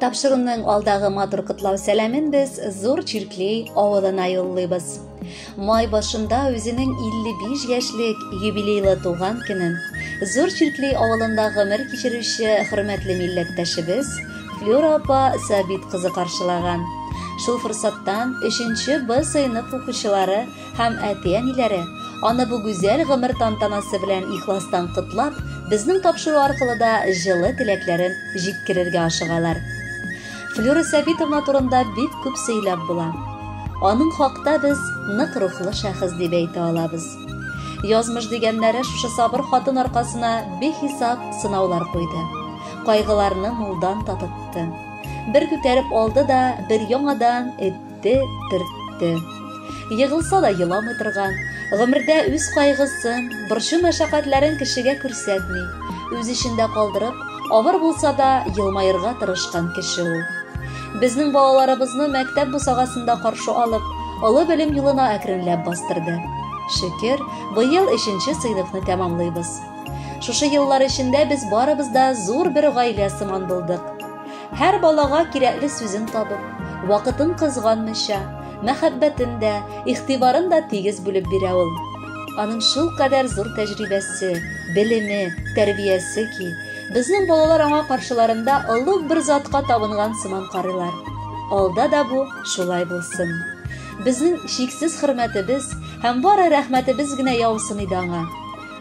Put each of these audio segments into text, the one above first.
Тапшырынның алдагы матур кытлау сәламен без зур Чирклей авылына юллыйбыз. Май башында үзенең 55 яшьлек юбилейлы туган көнен зур Чирклей авылында гомер кичерүче хөрмәтле милләттәшебез Флюра апа Сабит кызы каршылаган. Шул форсаттан 3-нче Б сыйныф укучылары һәм әти-әниләре аны бу гүзәл гомер тантанасы белән ихластан кытлап, безнең тапшыру аркылы да җылы теләкләрен җиткерергә ашыгалар. Флюра Сабитовна турында бик күп сөйләп була. Аның хакта без нык рухлы шәхес дип әйтә алабыз. Язмыш дигәннәре шушы сабыр хатын аркасына бехисап сынаулар куйды. Кайгыларны мулдан татытты. Бер күтәреп алды да бер яңадан этте, төртте. Йыгылса да еламый торган, гомердә үз кайгысын, борчу мәшәкатьләрен кешегә күрсәтми, үз эчендә калдырып, авыр булса да елмаерга тырышкан кеше ул. Безнең балаларыбызны мәктәп бусагасында каршы алып, олы белем юлына әкренләп бастырды. Шөкер, быел 3-нче сыйныфны тәмамлыйбыз. Шушы еллар эчендә без барыбыз да зур бер гаилә сыман булдык. Һәр балага кирәкле сүзен табып, вакытын кызганмыйча, мәхәббәтен дә, игътибарын да тигез бүлеп бирә ул. Аның шул кадәр зур тәҗрибәсе, белеме, тәрбиясе ки, безнең балалар аңа каршыларында олуг бер затка табынган сыман карыйлар. Алда да бу шулай булсын. Безнең шиксез хөрмәтебез һәм бары рәхмәтебез генә яусын иде аңа.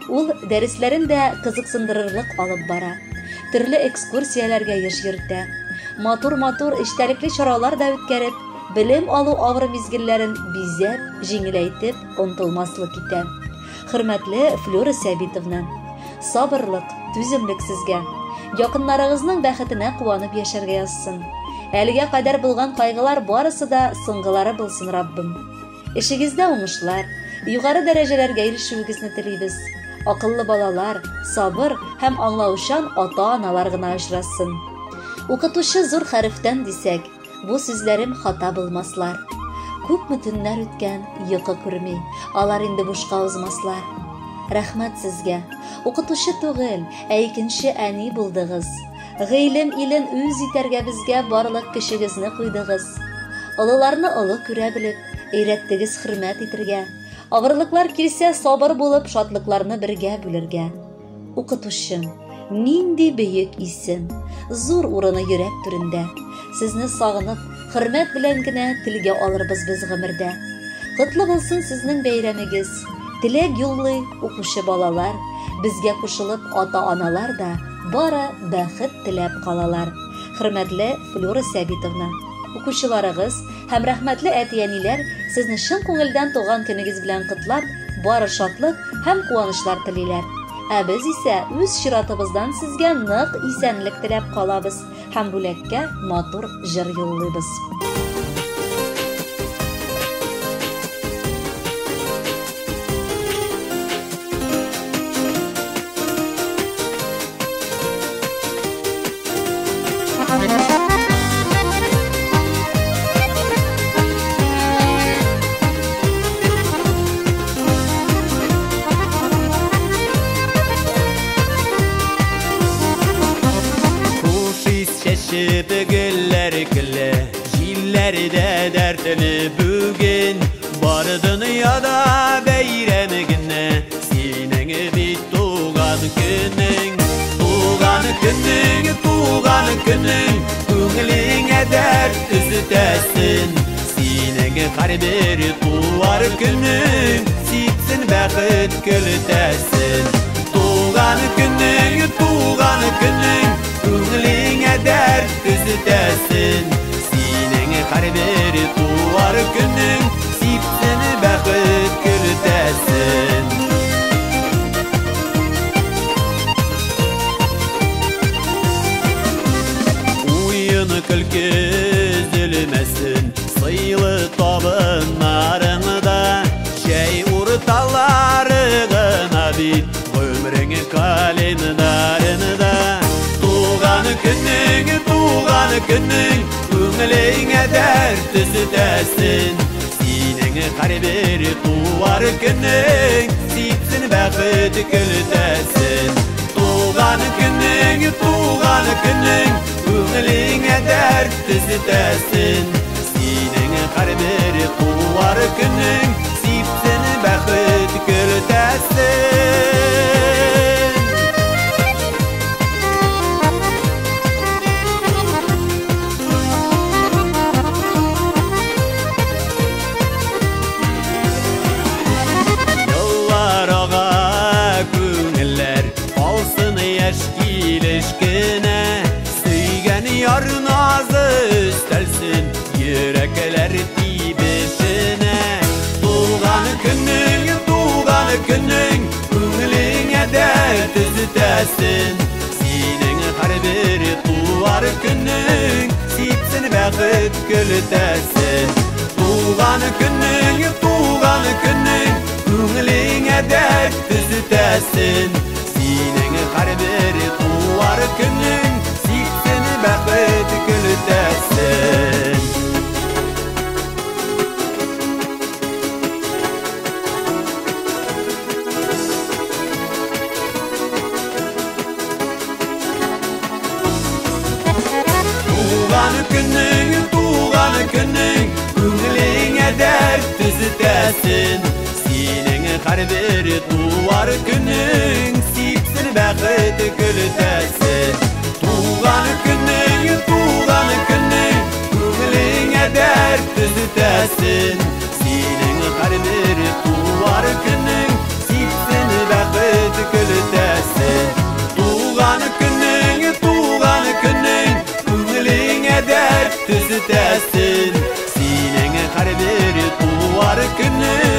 Ул дәресләрен дә кызыксындырырлык алып бара. Төрле экскурсияләргә еш йөртә. Матур-матур эчтәлекле чаралар да үткәреп, белем алу авыр мизгелләрен бизәп, җиңеләйтеп, онтылмаслык итә. Хөрмәтле Флюра Сабитовна, сабырлык, түземлек сезгә. Якыннарыгызның бәхетенә куанып яшәргә язсын. Әлегә кадәр булган кайгылар барысы да соңгылары булсын Раббым. Эшегездә уңышлар, югары дәрәҗәләргә ирешүегезне телибез. Акыллы балалар, сабыр һәм аңлаучан ата-аналар гына очрасын. Укытучы зур хәрефтән дисәк, бу сүзләрем хата булмаслар. Күпме төннәр үткән, йокы күрми, алар инде бушка узмаслар. Рәхмәт сезгә. Укытучы түгел, икенче әни булдыгыз. Гыйлем илен үз итәргә безгә барлык кешегезне куйдыгыз. Олыларны олы күрә белеп, өйрәттегез хөрмәт итәргә. Авырлыклар килсә, сабыр булып, шатлыкларны бергә бүләргә. Укытучым, нинди бөек исем, зур урыны йөрәк түрендә. Сезне сагынып, хөрмәт белән генә телгә алырбыз без гомердә. Котлы булсын сезнең бәйрәмегез. Теләк юллый укучы балалар, безгә кушылып ата-аналар да бары бәхет теләп калалар. Хөрмәтле Флюра Сабитовна, укучыларыгыз һәм рәхмәтле әти-әниләр сезне чын күңелдән туган көнегез белән котлап, бары шатлык һәм куанычлар телиләр. Ә без исә үз чиратыбыздан сезгә нык исәнлек теләп калабыз һәм бүләккә матур җыр юллыйбыз. Güller gülle, jillerde dertini bugün, bari dünyada beyremi günne, senin bir tuğan günün, Көңіліңе дәрт үзітәсін, сенің қарбері туар күнің, ситсін бәқіт көлітәсін. Туған күнің, көңіліңе дәрт үзітәсін, сенің қарбері туар күнің, ситсін бәқіт көлітәсін. Күлкі үзілмәсін, сыйлы табынарыңда, жай ұрталарығына бит, өміріңі календарында. Туған күнің, көңіліңе дәрт үзітәсін, сенің қарбері туар күнің, ситсін бәқіт көлітәсін. Туған күнің, көңіліңе дәрт түзетесін. Сенің har bir туар күнің сипсін бақыт көлтесін. Yar nazı üstelsin yürekler tibesine. Tuğan günün Küngeline dert üzütesin. Senin har bir tuğar günün sipsin baqıt gültesin. Tuğan günün Küngeline dert üzütesin. Senin har bir tuğar günün baqıt gültesin. Tuğan günün Küngeline dert düzütesin. Senin har bir tuğar günün sipsin baqıt gültesin. Tuğan günün Küngeline dert düzütesin. Senin har bir tuğar günün sipsin baqıt gültesin. Tuğan günün Küngeline dert düzütesin. Senin har bir tuğar günün